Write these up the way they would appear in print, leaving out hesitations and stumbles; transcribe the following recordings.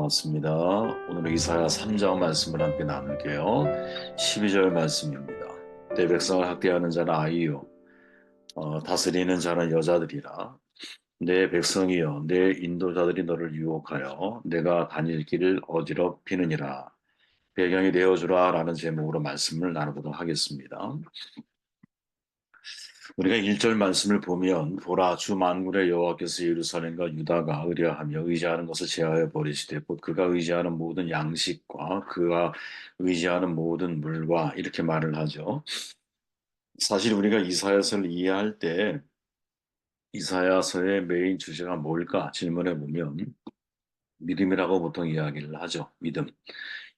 반갑습니다. 오늘은 이사야 3장 말씀을 함께 나눌게요. 12절 말씀입니다. 내 백성을 학대하는 자는 아이요, 다스리는 자는 여자들이라. 내 백성이여, 내 인도자들이 너를 유혹하여 내가 다닐 길을 어지럽히느니라. 배경이 되어주라 라는 제목으로 말씀을 나누도록 하겠습니다. 우리가 1절 말씀을 보면 보라 주 만군의 여호와께서 예루살렘과 유다가 의뢰하며 의지하는 것을 제하여 버리시되 곧 그가 의지하는 모든 양식과 그가 의지하는 모든 물과 이렇게 말을 하죠. 사실 우리가 이사야서를 이해할 때 이사야서의 메인 주제가 뭘까 질문해 보면 믿음이라고 보통 이야기를 하죠. 믿음.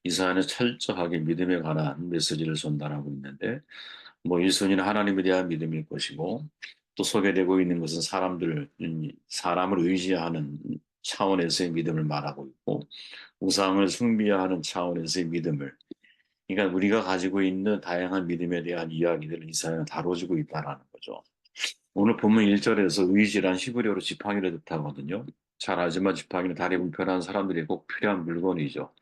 이사야는 철저하게 믿음에 관한 메시지를 전달하고 있는데 뭐 1순위는 하나님에 대한 믿음일 것이고 또 소개되고 있는 것은 사람을 의지하는 차원에서의 믿음을 말하고 있고 우상을 숭배하는 차원에서의 믿음을 그러니까 우리가 가지고 있는 다양한 믿음에 대한 이야기들을 이사야는 다뤄주고 있다라는 거죠. 오늘 본문 1절에서 의지란 히브리어로 지팡이를 뜻하거든요. 잘 알지만 지팡이는 다리 불편한 사람들이 꼭 필요한 물건이죠.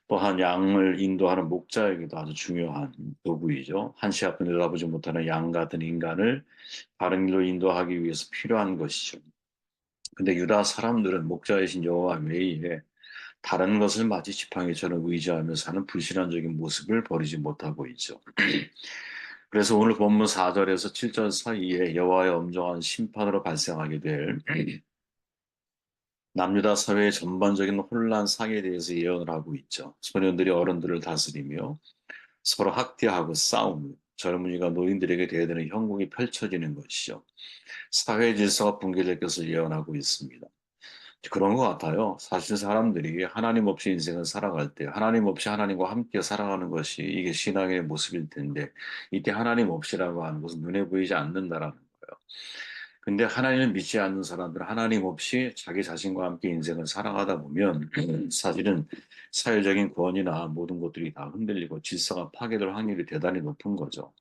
또한 양을 인도하는 목자에게도 아주 중요한 도구이죠. 한치 앞을 내다보지 못하는 양 같은 인간을 바른 길로 인도하기 위해서 필요한 것이죠. 근데 유다 사람들은 목자이신 여호와 외에 다른 것을 마치 지팡이처럼 의지하며 사는 불신앙적인 모습을 버리지 못하고 있죠. 그래서 오늘 본문 4절에서 7절 사이에 여호와의 엄정한 심판으로 발생하게 될 남유다 사회의 전반적인 혼란 상에 대해서 예언을 하고 있죠. 소년들이 어른들을 다스리며 서로 학대하고 싸우며 젊은이가 노인들에게 대드는 형국이 펼쳐지는 것이죠. 사회 질서가 붕괴될 것을 예언하고 있습니다. 그런 것 같아요. 사실 사람들이 하나님 없이 인생을 살아갈 때 하나님 없이 하나님과 함께 살아가는 것이 이게 신앙의 모습일 텐데 이때 하나님 없이라고 하는 것은 눈에 보이지 않는다라는 거예요. 근데 하나님을 믿지 않는 사람들은 하나님 없이 자기 자신과 함께 인생을 살아가다 보면 사실은 사회적인 권위나 모든 것들이 다 흔들리고 질서가 파괴될 확률이 대단히 높은 거죠.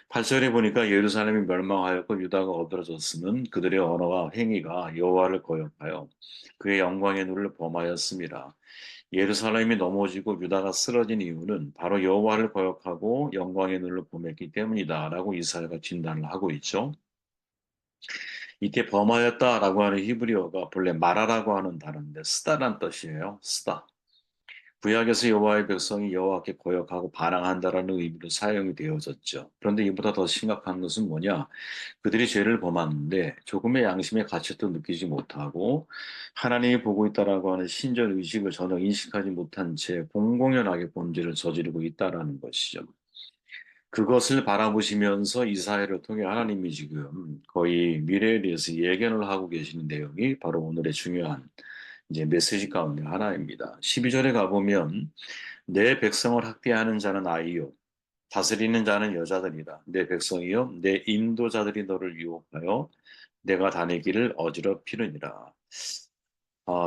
8절에 보니까 예루살렘이 멸망하였고 유다가 얻어졌으면 그들의 언어와 행위가 여호와를 거역하여 그의 영광의 눈을 범하였습니다. 예루살렘이 넘어지고 유다가 쓰러진 이유는 바로 여호와를 거역하고 영광의 눈을 범했기 때문이다라고 이사야가 진단을 하고 있죠. 이때 범하였다라고 하는 히브리어가 본래 말하라고 하는 단어인데 쓰다란 뜻이에요. 쓰다. 구약에서 여호와의 백성이 여호와께 거역하고 반항한다라는 의미로 사용이 되어졌죠. 그런데 이보다 더 심각한 것은 뭐냐? 그들이 죄를 범하는데 조금의 양심의 가치도 느끼지 못하고 하나님이 보고 있다라고 하는 신전 의식을 전혀 인식하지 못한 채 공공연하게 범죄를 저지르고 있다라는 것이죠. 그것을 바라보시면서 이사야를 통해 하나님이 지금 거의 미래에 대해서 예견을 하고 계시는 내용이 바로 오늘의 중요한 이제 메시지 가운데 하나입니다. 12절에 가보면 내 백성을 학대하는 자는 아이요 다스리는 자는 여자들이다. 내 백성이요 내 인도자들이 너를 유혹하여 내가 다니기를 어지럽히느니라.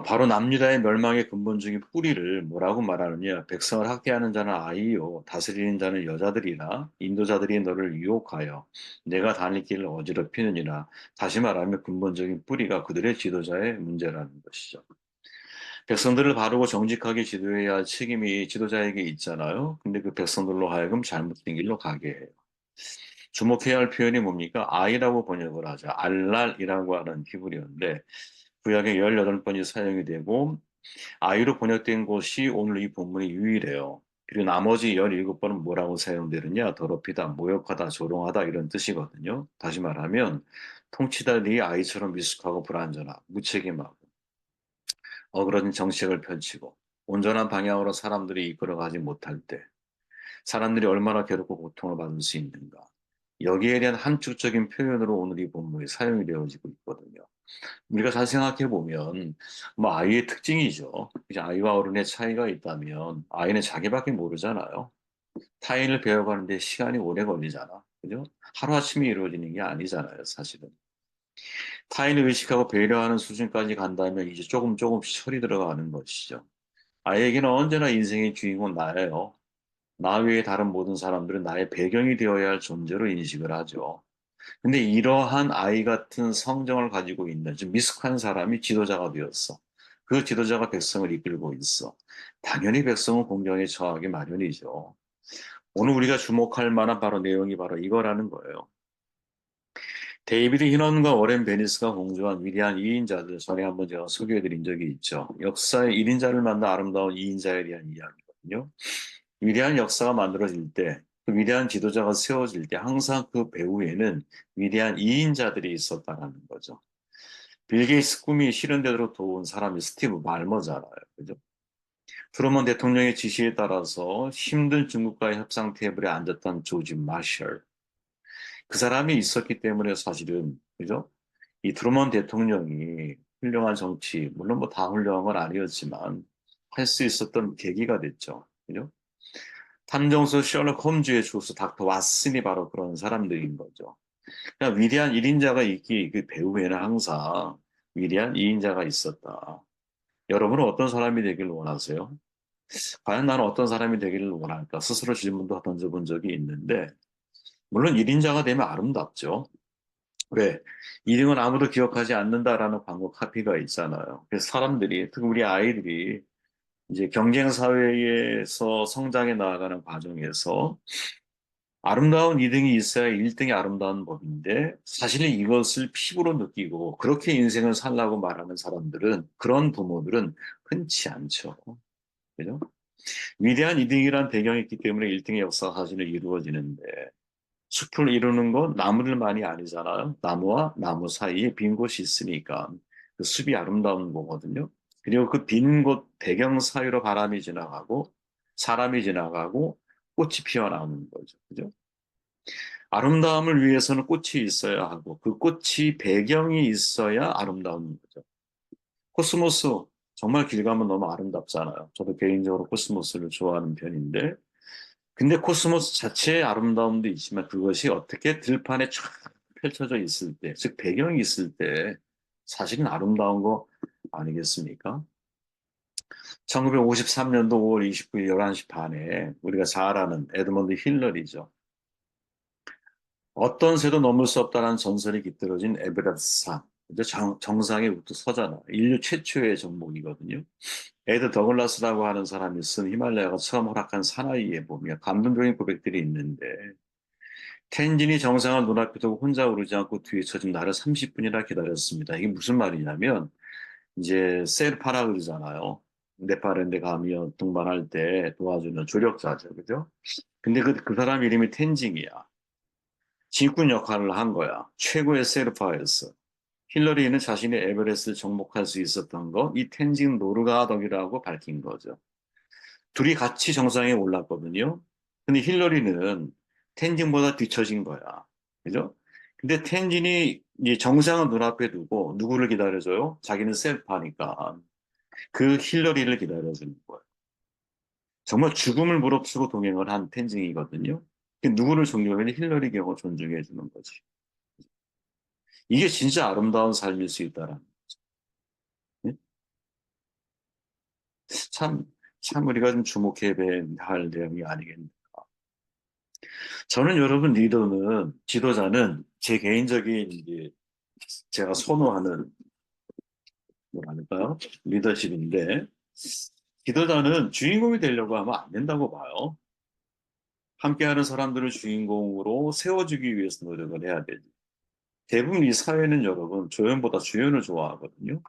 바로 남유다의 멸망의 근본적인 뿌리를 뭐라고 말하느냐? 백성을 학대하는 자는 아이요, 다스리는 자는 여자들이라, 인도자들이 너를 유혹하여 내가 다닐 길을 어지럽히느니라. 다시 말하면 근본적인 뿌리가 그들의 지도자의 문제라는 것이죠. 백성들을 바르고 정직하게 지도해야 할 책임이 지도자에게 있잖아요. 근데 그 백성들로 하여금 잘못된 길로 가게 해요. 주목해야 할 표현이 뭡니까? 아이라고 번역을 하죠. 알랄이라고 하는 히브리어인데 구약에 18번이 사용이 되고 아이로 번역된 곳이 오늘 이 본문이 유일해요. 그리고 나머지 17번은 뭐라고 사용되느냐? 더럽히다, 모욕하다, 조롱하다 이런 뜻이거든요. 다시 말하면 통치자 네 아이처럼 미숙하고 불완전하고 무책임하고 어그러진 정책을 펼치고 온전한 방향으로 사람들이 이끌어가지 못할 때 사람들이 얼마나 괴롭고 고통을 받을 수 있는가. 여기에 대한 한축적인 표현으로 오늘 이 본문이 사용이 되어지고 있거든요. 우리가 잘 생각해 보면 뭐 아이의 특징이죠. 이제 아이와 어른의 차이가 있다면 아이는 자기밖에 모르잖아요. 타인을 배워가는데 시간이 오래 걸리잖아. 그죠? 하루아침에 이루어지는 게 아니잖아요, 사실은. 타인을 의식하고 배려하는 수준까지 간다면 이제 조금 조금씩 철이 들어가는 것이죠. 아이에게는 언제나 인생의 주인공 나예요. 나 외에 다른 모든 사람들은 나의 배경이 되어야 할 존재로 인식을 하죠. 근데 이러한 아이 같은 성정을 가지고 있는 좀 미숙한 사람이 지도자가 되었어. 그 지도자가 백성을 이끌고 있어. 당연히 백성은 공경에 처하기 마련이죠. 오늘 우리가 주목할 만한 바로 내용이 바로 이거라는 거예요. 데이비드 히넌과 워렌 베니스가 공주한 위대한 2인자들 전에 한번 제가 소개해드린 적이 있죠. 역사의 1인자를 만나 아름다운 2인자에 대한 이야기거든요. 위대한 역사가 만들어질 때, 그 위대한 지도자가 세워질 때 항상 그 배후에는 위대한 2인자들이 있었다는 거죠. 빌 게이츠 꿈이 실현되도록 도운 사람이 스티브 말머잖아요. 그죠? 트루먼 대통령의 지시에 따라서 힘든 중국과의 협상 테이블에 앉았던 조지 마셜. 그 사람이 있었기 때문에 사실은, 그죠? 이 트루먼 대통령이 훌륭한 정치, 물론 뭐 다 훌륭한 건 아니었지만, 할 수 있었던 계기가 됐죠. 그죠? 탐정소 셜록 홈즈의 조수 닥터 왓슨이 바로 그런 사람들인 거죠. 그냥 위대한 1인자가 있기 그 배후에는 항상 위대한 2인자가 있었다. 여러분은 어떤 사람이 되길 원하세요? 과연 나는 어떤 사람이 되기를 원할까? 스스로 질문도 던져본 적이 있는데, 물론 1인자가 되면 아름답죠. 왜? 2등은 아무도 기억하지 않는다라는 광고 카피가 있잖아요. 그래서 사람들이, 특히 우리 아이들이 이제 경쟁 사회에서 성장해 나아가는 과정에서 아름다운 2등이 있어야 1등이 아름다운 법인데 사실은 이것을 피부로 느끼고 그렇게 인생을 살라고 말하는 사람들은 그런 부모들은 흔치 않죠. 그죠? 위대한 2등이란 배경이 있기 때문에 1등의 역사가 사실은 이루어지는데 숲을 이루는 건 나무들만이 아니잖아요. 나무와 나무 사이에 빈 곳이 있으니까 그 숲이 아름다운 거거든요. 그리고 그 빈 곳 배경 사이로 바람이 지나가고 사람이 지나가고 꽃이 피어나오는 거죠. 그죠? 아름다움을 위해서는 꽃이 있어야 하고 그 꽃이 배경이 있어야 아름다운 거죠. 코스모스 정말 길 가면 너무 아름답잖아요. 저도 개인적으로 코스모스를 좋아하는 편인데 근데 코스모스 자체의 아름다움도 있지만 그것이 어떻게 들판에 쫙 펼쳐져 있을 때, 즉 배경이 있을 때 사실은 아름다운 거 아니겠습니까? 1953년도 5월 29일 11시 반에 우리가 잘 아는 에드먼드 힐러리죠. 어떤 새도 넘을 수 없다는 전설이 깃들어진 에베레스트 산. 이제 정상에 우뚝 서잖아. 인류 최초의 정목이거든요. 에드 더글라스라고 하는 사람이 쓴 히말라야가 처음 허락한 사나이에 보면 감동적인 고백들이 있는데 텐진이 정상을 눈앞에 두고 혼자 오르지 않고 뒤에 처진 나를 30분이나 기다렸습니다. 이게 무슨 말이냐면 이제 셀파라 그러잖아요. 네팔에 가면 등반할 때 도와주는 조력자죠. 그죠? 근데 그 사람 이름이 텐징이야. 지휘꾼 역할을 한 거야. 최고의 셀파였어. 힐러리는 자신의 에베레스트를 정복할 수 있었던 거, 이 텐징 노르가 덕이라고 밝힌 거죠. 둘이 같이 정상에 올랐거든요. 근데 힐러리는 텐진보다 뒤처진 거야. 그죠? 근데 텐진이 이 정상을 눈앞에 두고 누구를 기다려줘요? 자기는 셀파니까. 그 힐러리를 기다려주는 거예요. 정말 죽음을 무릅쓰고 동행을 한 텐진이거든요. 누구를 존경하면 힐러리 경우 존중해 주는 거지. 이게 진짜 아름다운 삶일 수 있다라는 거죠. 참, 참 우리가 좀 주목해야 할 내용이 아니겠나. 저는 여러분 리더는 지도자는 제 개인적인 이제 제가 선호하는 뭐랄까요 리더십인데 지도자는 주인공이 되려고 하면 안 된다고 봐요. 함께하는 사람들을 주인공으로 세워주기 위해서 노력을 해야 되지. 대부분 이 사회는 여러분 조연보다 주연을 좋아하거든요.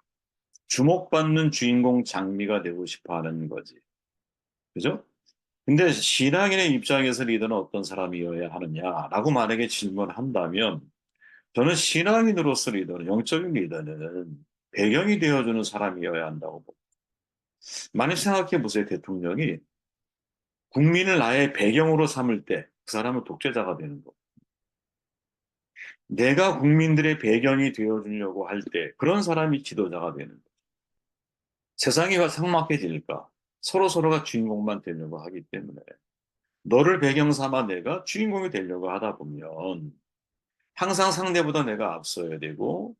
주목받는 주인공 장미가 되고 싶어 하는 거지. 그죠? 근데 신앙인의 입장에서 리더는 어떤 사람이어야 하느냐라고 만약에 질문한다면 저는 신앙인으로서 리더는, 영적인 리더는 배경이 되어주는 사람이어야 한다고 봅니다. 만약 생각해 보세요. 대통령이 국민을 나의 배경으로 삼을 때 그 사람은 독재자가 되는 거. 내가 국민들의 배경이 되어주려고 할 때 그런 사람이 지도자가 되는 거. 세상이 삭막해질까? 서로가 주인공만 되려고 하기 때문에 너를 배경 삼아 내가 주인공이 되려고 하다 보면 항상 상대보다 내가 앞서야 되고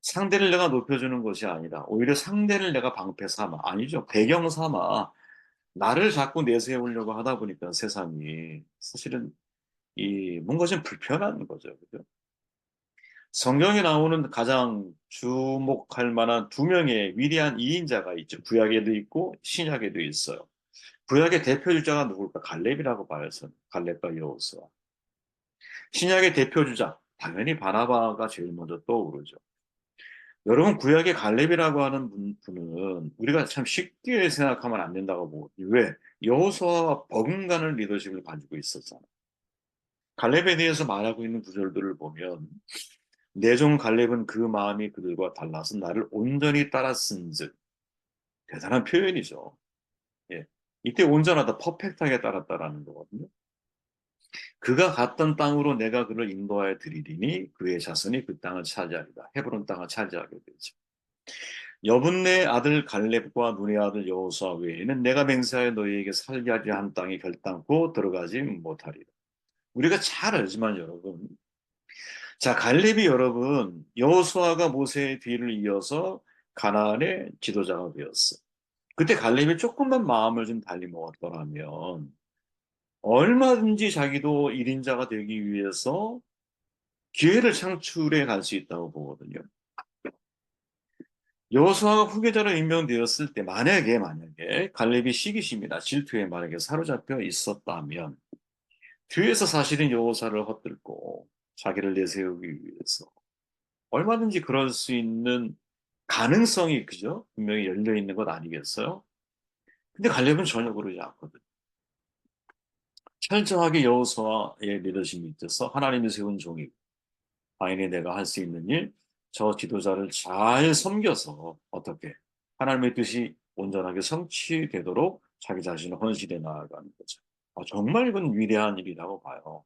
상대를 내가 높여주는 것이 아니라 오히려 상대를 내가 방패 삼아 아니죠. 배경 삼아 나를 자꾸 내세우려고 하다 보니까 세상이 사실은 이 뭔가 좀 불편한 거죠. 그죠? 성경에 나오는 가장 주목할 만한 두 명의 위대한 이인자가 있죠. 구약에도 있고 신약에도 있어요. 구약의 대표 주자가 누굴까? 갈렙이라고 봐요. 저는. 갈렙과 여호수아. 신약의 대표 주자 당연히 바나바가 제일 먼저 떠오르죠. 여러분 구약의 갈렙이라고 하는 분은 우리가 참 쉽게 생각하면 안 된다고 보거든요. 왜? 여호수아와 버금가는 리더십을 가지고 있었잖아요. 갈렙에 대해서 말하고 있는 구절들을 보면 내 종 갈렙은 그 마음이 그들과 달라서 나를 온전히 따랐은즉 대단한 표현이죠. 예. 이때 온전하다, 퍼펙트하게 따랐다라는 거거든요. 그가 갔던 땅으로 내가 그를 인도하여 드리리니 그의 자손이 그 땅을 차지하리라. 헤브론 땅을 차지하게 되죠. 여분네 아들 갈렙과 눈의 아들 여호수아 외에는 내가 맹세하여 너희에게 살게 하려 한 땅에 결단코 들어가지 못하리라. 우리가 잘 알지만 여러분, 자 갈렙이 여러분 여호수아가 모세의 뒤를 이어서 가나안의 지도자가 되었어. 그때 갈렙이 조금만 마음을 좀 달리 먹었더라면 얼마든지 자기도 1인자가 되기 위해서 기회를 창출해 갈 수 있다고 보거든요. 여호수아가 후계자로 임명되었을 때 만약에 갈렙이 시기심이나 질투에 만약에 사로잡혀 있었다면 뒤에서 사실은 여호수아를 헛들고 자기를 내세우기 위해서 얼마든지 그럴 수 있는 가능성이 그죠? 분명히 열려 있는 것 아니겠어요? 근데 갈렙은 전혀 그러지 않거든. 철저하게 여호수아의 리더십 밑에서 하나님이 세운 종이고 과인이 내가 할 수 있는 일, 저 지도자를 잘 섬겨서 어떻게 하나님의 뜻이 온전하게 성취되도록 자기 자신을 헌신해 나아가는 거죠. 정말 이건 위대한 일이라고 봐요.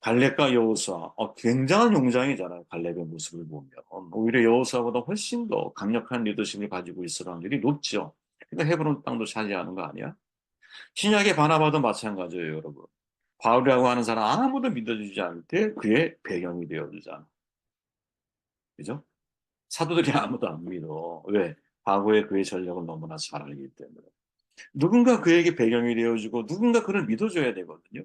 갈렙과 여호수아, 굉장한 용장이잖아요. 갈렙의 모습을 보면 오히려 여호수아보다 훨씬 더 강력한 리더십을 가지고 있을 확률이 높죠. 그러니까 헤브론 땅도 차지하는 거 아니야? 신약의 바나바도 마찬가지예요, 여러분. 바울이라고 하는 사람 아무도 믿어주지 않을 때 그의 배경이 되어주잖아. 그죠? 사도들이 아무도 안 믿어. 왜? 과거의 그의 전력을 너무나 잘 알기 때문에. 누군가 그에게 배경이 되어주고 누군가 그를 믿어줘야 되거든요.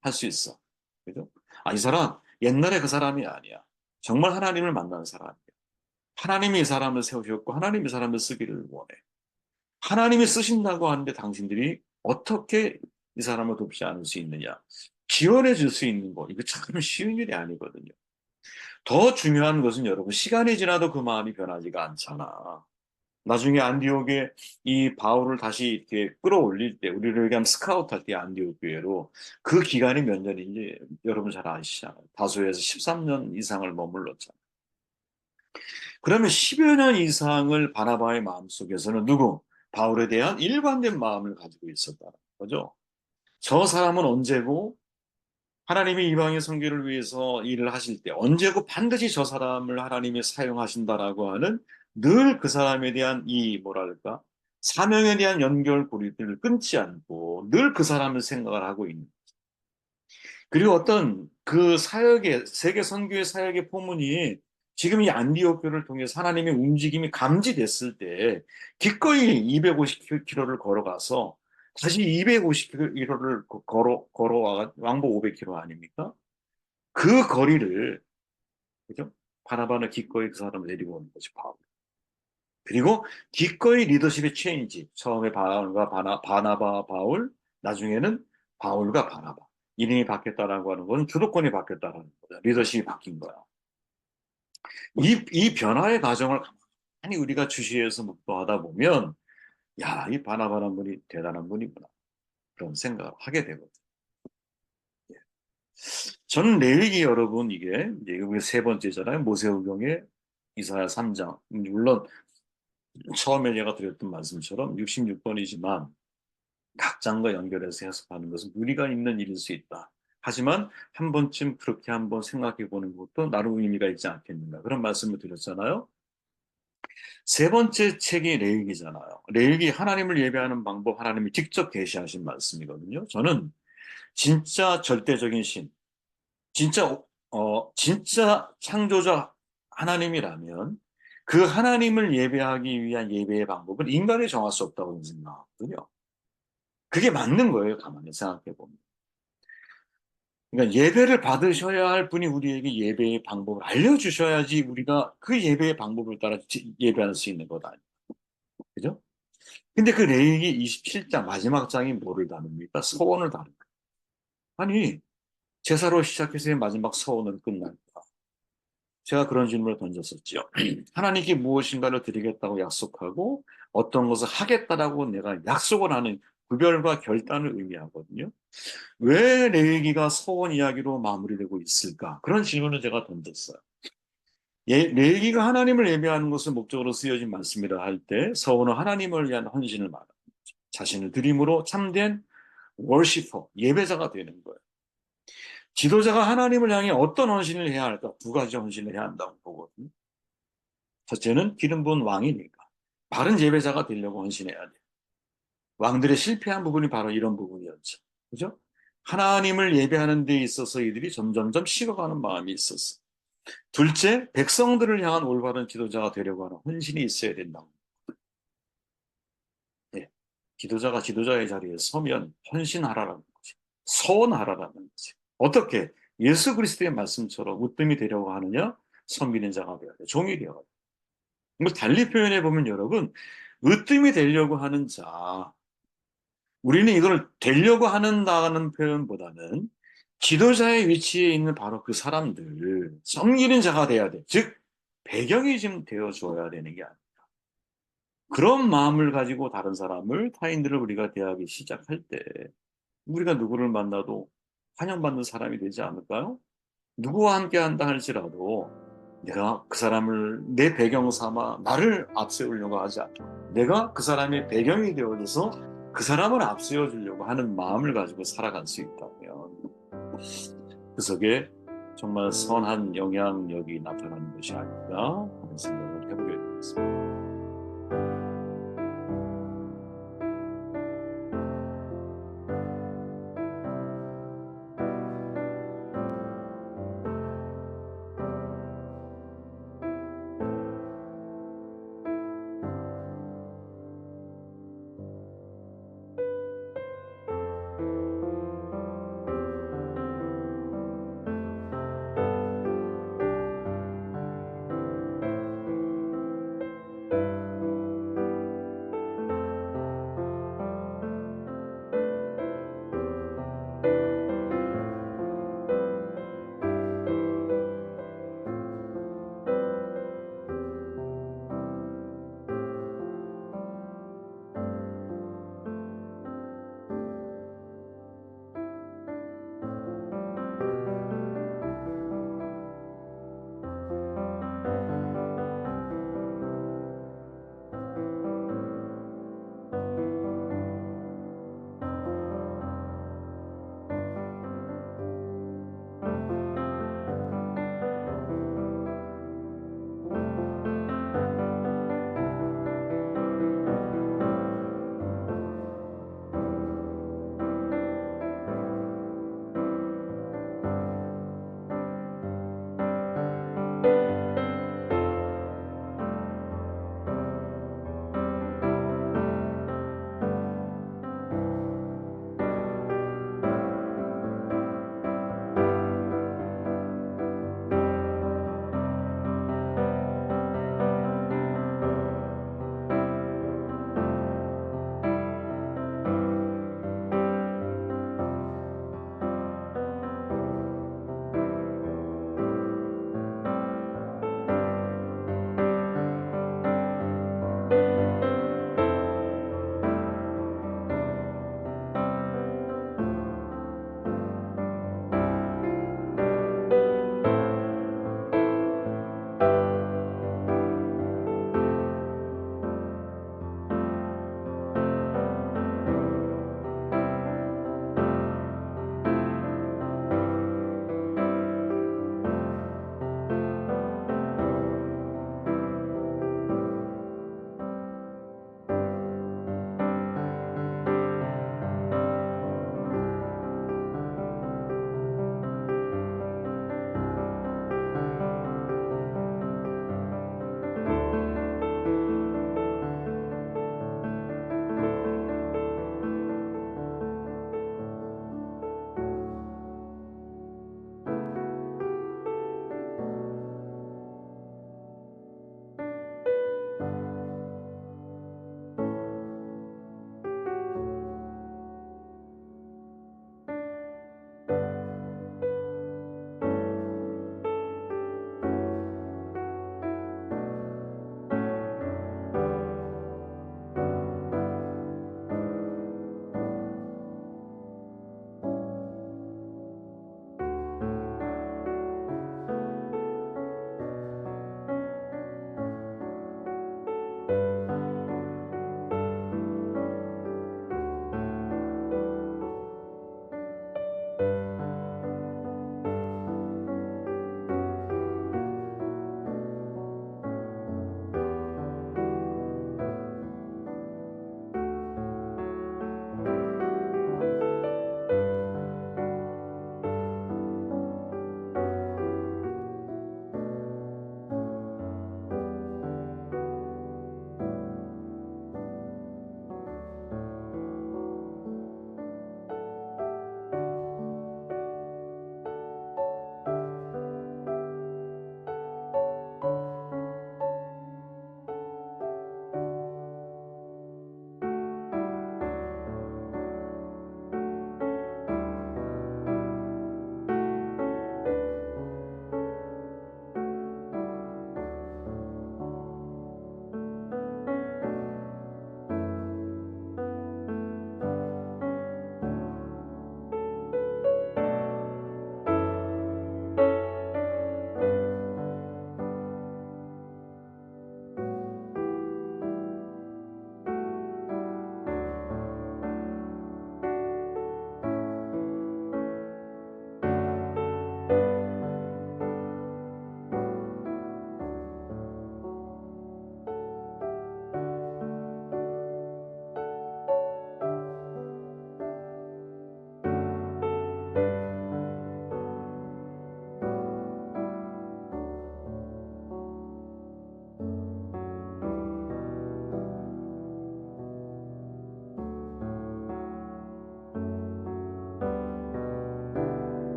할 수 있어. 그죠? 이 사람 옛날에 그 사람이 아니야. 정말 하나님을 만난 사람이야. 하나님이 이 사람을 세우셨고 하나님이 이 사람을 쓰기를 원해. 하나님이 쓰신다고 하는데 당신들이 어떻게 이 사람을 돕지 않을 수 있느냐. 지원해 줄 수 있는 거. 이거 참 쉬운 일이 아니거든요. 더 중요한 것은 여러분 시간이 지나도 그 마음이 변하지가 않잖아. 나중에 안디옥에 이 바울을 다시 이렇게 끌어올릴 때 우리를 얘기하면 스카우트 할 때 안디옥 교회로 그 기간이 몇 년인지 여러분 잘 아시잖아요. 다소에서 13년 이상을 머물렀잖아요. 그러면 10여 년 이상을 바나바의 마음속에서는 누구? 바울에 대한 일관된 마음을 가지고 있었다는 거죠. 저 사람은 언제고 하나님이 이방의 선교를 위해서 일을 하실 때 언제고 반드시 저 사람을 하나님이 사용하신다라고 하는 늘 그 사람에 대한 이 뭐랄까 사명에 대한 연결고리들을 끊지 않고 늘 그 사람을 생각을 하고 있는 그리고 어떤 그 사역의 세계 선교의 사역의 포문이 지금 이 안디옥 교를 통해서 하나님의 움직임이 감지됐을 때 기꺼이 250km를 걸어가서 다시 250km를 걸어와 왕복 500km 아닙니까? 그 거리를 그죠? 바나바는 기꺼이 그 사람을 데리고 오는 거지 바울. 그리고 기꺼이 리더십의 체인지. 처음에 바울과 바나바 바울, 나중에는 바울과 바나바. 이름이 바뀌었다라고 하는 건 주도권이 바뀌었다는 거야. 리더십이 바뀐 거야. 이 변화의 과정을 가만히 우리가 주시해서 묵도하다 보면, 야, 이 바나바라는 분이 대단한 분이구나. 그런 생각을 하게 되거든. 예. 저는 레위기 여러분 이게 이제 세 번째잖아요. 모세오경의 이사야 3장. 물론 처음에 제가 드렸던 말씀처럼 66번이지만 각 장과 연결해서 해석하는 것은 무리가 있는 일일 수 있다. 하지만 한 번쯤 그렇게 한번 생각해 보는 것도 나름 의미가 있지 않겠는가. 그런 말씀을 드렸잖아요. 세 번째 책이 레위기잖아요. 레위기 하나님을 예배하는 방법 하나님이 직접 계시하신 말씀이거든요. 저는 진짜 절대적인 신, 진짜 창조자 하나님이라면 그 하나님을 예배하기 위한 예배의 방법은 인간이 정할 수 없다고 생각하거든요. 그게 맞는 거예요. 가만히 생각해 보면. 그러니까 예배를 받으셔야 할 분이 우리에게 예배의 방법을 알려주셔야지 우리가 그 예배의 방법을 따라 예배할 수 있는 것 아니에요. 그죠? 근데 그 레위기 27장 마지막 장이 뭐를 다룹니까? 서원을 다룹니다. 아니, 제사로 시작해서 마지막 서원은 끝날까? 제가 그런 질문을 던졌었죠. 하나님께 무엇인가를 드리겠다고 약속하고 어떤 것을 하겠다라고 내가 약속을 하는 구별과 결단을 의미하거든요. 왜 레위기가 서원 이야기로 마무리되고 있을까? 그런 질문을 제가 던졌어요. 레위기가 하나님을 예배하는 것을 목적으로 쓰여진 말씀이라 할 때 서원은 하나님을 위한 헌신을 말합니다. 자신을 드림으로 참된 월시퍼, 예배자가 되는 거예요. 지도자가 하나님을 향해 어떤 헌신을 해야 할까? 두 가지 헌신을 해야 한다고 보거든요. 첫째는 기름 부은 왕이니까 바른 예배자가 되려고 헌신해야 돼. 왕들의 실패한 부분이 바로 이런 부분이었죠. 그죠? 하나님을 예배하는 데 있어서 이들이 점점점 식어가는 마음이 있었어. 둘째, 백성들을 향한 올바른 지도자가 되려고 하는 헌신이 있어야 된다고. 네. 지도자가 지도자의 자리에 서면 헌신하라라는 거지. 서원하라라는 거지. 어떻게? 예수 그리스도의 말씀처럼 으뜸이 되려고 하느냐? 섬기는 자가 되어야 돼. 종이 되어야 돼. 뭐 달리 표현해 보면 여러분, 으뜸이 되려고 하는 자, 우리는 이걸 되려고 하는다는 표현보다는 지도자의 위치에 있는 바로 그 사람들, 섬기는 자가 돼야 돼. 즉, 배경이 좀 되어줘야 되는 게 아니야. 그런 마음을 가지고 다른 사람을, 타인들을 우리가 대하기 시작할 때, 우리가 누구를 만나도 환영받는 사람이 되지 않을까요? 누구와 함께 한다 할지라도 내가 그 사람을 내 배경 삼아 나를 앞세우려고 하지 않고 내가 그 사람의 배경이 되어줘서 그 사람을 앞세워 주려고 하는 마음을 가지고 살아갈 수 있다면 그 속에 정말 선한 영향력이 나타나는 것이 아닌가 하는 생각을 해보게 되었습니다.